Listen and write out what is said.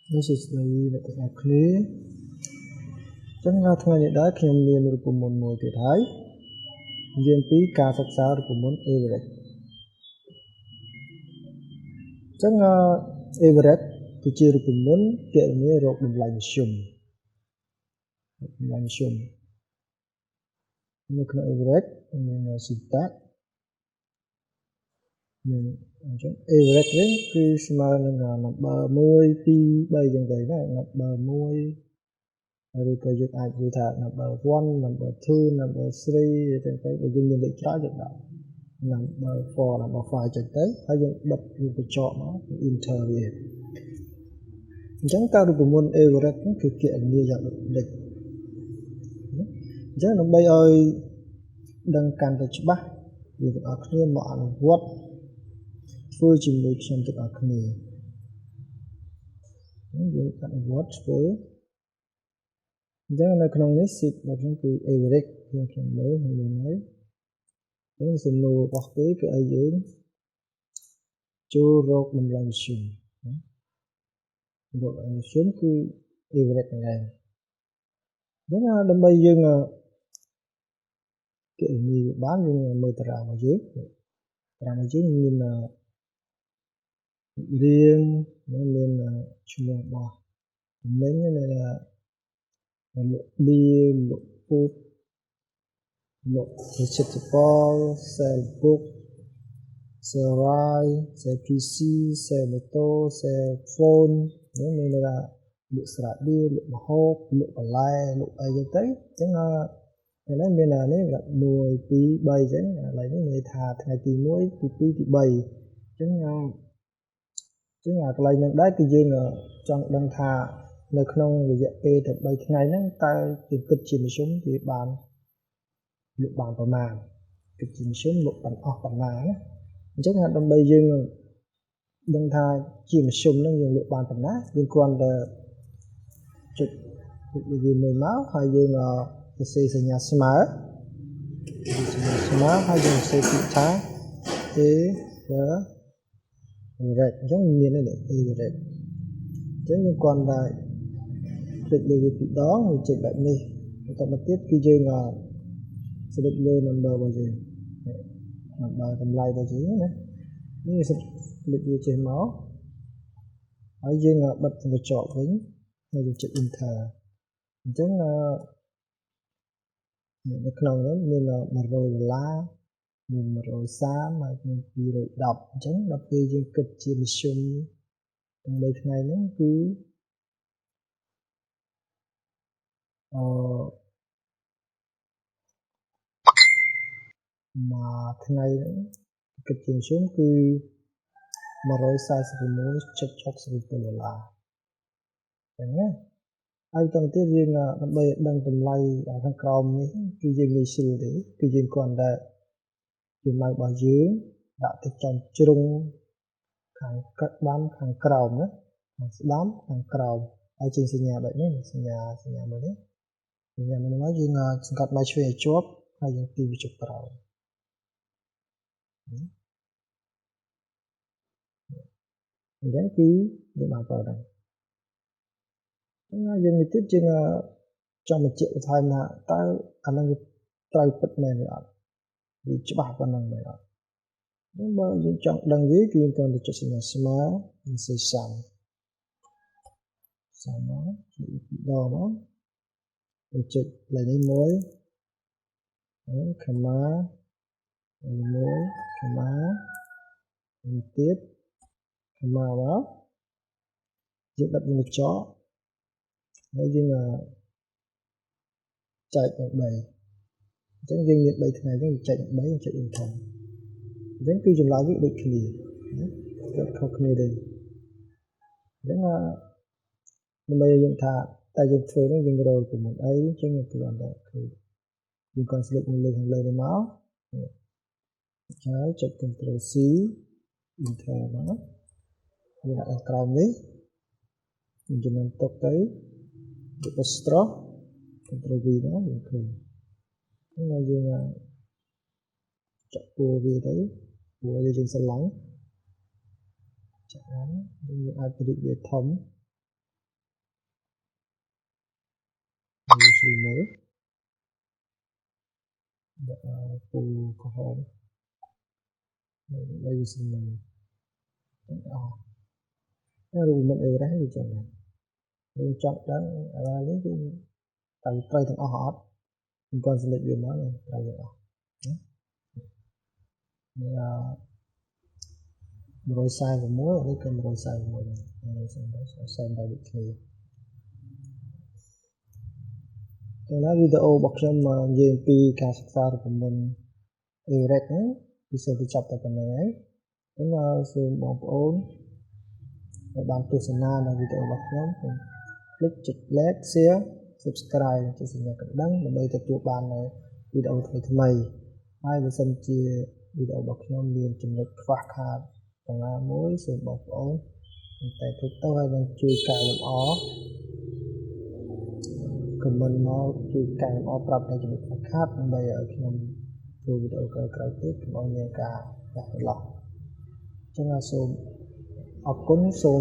This is the unit of clear. Chẳng ngờថ្ងៃនេះដែរខ្ញុំមានរូបមន្តមួយទៀតហើយនិយាយពីការសិក្សារូបមន្ត Everett ចឹង Everett គឺជារូបមន្តគណនារកតម្លៃមធ្យមនៅក្នុង Everett មាន syntax មានអញ្ចឹង Everett វិញគឺស្មើនឹង number 1 2 3ចឹងទៅណា number 1ឬក៏យើងអាចនិយាយថា number 1 number 2 number 3ចឹងទៅបើយើងមានលេខច្រើនយើងដាក់ number 4 number 5ចឹងទៅហើយយើងបិទវាបញ្ចក់មក enter វាអញ្ចឹងតើរូបមន្ត Everett គឺគណនាយ៉ាងដូចនេះអញ្ចឹងដើម្បីឲ្យដឹងកាន់តែច្បាស់យើងទាំងអស់គ្នាមកអនុវត្តធ្វើជាមួយខ្ញុំទាំងអស់គ្នាយើងអនុវត្តធ្វើអញ្ចឹងនៅក្នុងនេះ sheet របស់ខ្ញុំគឺ Everett ខ្ញុំមើលមានហើយហើយសំណួររបស់គេគឺឲ្យយើងចូលរកតម្លៃមធ្យមរកមធ្យមគឺ Everett ហ្នឹងឯងអញ្ចឹងដើម្បីយើងគណនាបានយើងមើលតារាងរបស់យើងមានរៀងមានឈ្មោះរបស់តំណែងមានលក់បៀលក់ពូតលក់vegetable sell book sell rice sell PC sell motor sell phone មានលក់ស្រាបៀរលក់ម្ហូបលក់បន្លែលក់អីចឹងទៅអញ្ចឹងឥឡូវមាននេះ1 2 3ចឹងឥឡូវនេះនិយាយថាថ្ងៃទី1ទី2ទី3អញ្ចឹងកន្លែងហ្នឹងដែរគឺយើងចង់ដឹងថានៅក្នុងរយៈពេលតែ3ថ្ងៃហ្នឹងតើយើងគិតជាមធ្យមវាបានលក់បានប្រមាណគិតជាមធ្យមលក់បានអស់ប៉ុណ្ណាណាអញ្ចឹងដើម្បីយើងដឹងថាជាមធ្យមហ្នឹងយើងលក់បានប៉ុណ្ណាយើងគ្រាន់តែចុចវាមួយមកហើយយើងសរសេរសញ្ញាស្មើហើយយើងសរសេរពាក្យថា Everett អញ្ចឹងមាននេះ Everett អញ្ចឹងយើងគ្រាន់តែคลิกលើវាពីរដងវាចេញបែបនេះបន្តមកទៀតគឺយើងselectលើ number របស់យើង number តម្លៃរបស់យើងណានេះ select វាចេញមកហើយយើងបិទកញ្ចក់វិញហើយយើងចុច enter អញ្ចឹងនៅក្នុងនេះមាន$100មាន130ហើយមាន210អញ្ចឹងដល់ពេលយើងគិតជាមធ្យមទាំង3ថ្ងៃហ្នឹងគឺមួយថ្ងៃហ្នឹងគិតជាមធ្យមគឺ$146.67ចឹងណាហើយតទៅទៀតយើងដើម្បីដឹងតម្លៃខាងក្រោមនេះគឺយើងងាយស្រួលទេគឺយើងគ្រាន់តែចំណៅរបស់យើងដាក់ទៅចំជ្រុងខាងស្ដាំខាងក្រោមណាខាងស្ដាំខាងក្រោមហើយចេញសញ្ញាបែបនេះសញ្ញាមួយនេះសញ្ញាមួយនេះយើងសង្កត់មកឆ្វេងឲ្យជាប់ហើយយើងទាញវាចុះក្រោមអញ្ចឹងគឺយើងបានប្រើដែរយើងនេះទៀតយើងចង់បញ្ជាក់បន្ថែមថាតើអានឹងវាត្រូវពិតមែនឬអត់វាច្បាស់ប៉ុណ្ណឹងមែនអត់ហ្នឹងបើយើងចង់ដឹងវាគឺយើងគ្រាន់តែចុចសញ្ញាស្មើនិងសេសាំមកចុចដកមកហើយចុចលេខនេះមួយខមាមួយខមាមួយទៀតខមាមកយើងបិទកញ្ចក់ហើយយើងចែកដល់3អញ្ចឹងយើងមាន3ថ្ងៃអញ្ចឹងចែក3ចុច enter អញ្ចឹងគឺចម្លើយវាដូចគ្នាណាខុសគ្នាទេអញ្ចឹងដើម្បីយើងថាតែយើងធ្វើនេះយើងរកប្រមាណអីអញ្ចឹងគឺអត់ដែរគឺយើងគាត់ select លើខាងលើនេះមកហើយចុច Ctrl C enter មកយើងដាក់ក្រោមនេះយើងចំណាំទុកទៅទៅ stroke Ctrl V មកយើងឃើញហើយយើងចាក់ពួរវាទៅពួរយើងស្រឡាញ់ចាក់ហ្នឹងយើងអាចពង្រីកវាធំ ស្រួលមើលពូក្រហមបីស្មើទាំងអស់រូបមិនអេវរ៉េសវាចឹងដែរយើងចង់ដឹងអានេះគឺត្រូវទាំងអស់អត់ខ្ញុំគាត់ select វាមកត្រូវទាំងអស់នេះ146នេះគឺ146ដែរ146ដូចគ្នាតែវីដេអូរបស់ខ្ញុំនិយាយអំពីការសិក្សារូបមន្តអេវរ៉េសហ្នឹងវាសូមបញ្ចប់តែប៉ុណ្្នឹងហើយអញ្ចឹងសូមបងប្អូនដែលបានទស្សនានៅវីដេអូរបស់ខ្ញុំ click ចុច like share subscribe ចុចសញ្ញាកណ្ដឹងដើម្បីទទួលបាននៅវីដេអូថ្មីៗហើយបើសិនជាវីដេអូរបស់ខ្ញុំមានចំណុចខ្វះខាតទាំងណាមួយសូមបងប្អូនតែគិតទៅហើយនឹងជួយកែលម្អ comment មកជួយកែលម្អប្រាប់តែចំណុចខ្វះខាតដើម្បីឲ្យខ្ញុំធ្វើវីដេអូក្រោយៗទៀតកុំឲ្យមានការឆ្លោះអញ្ចឹងសូមអរគុណសូម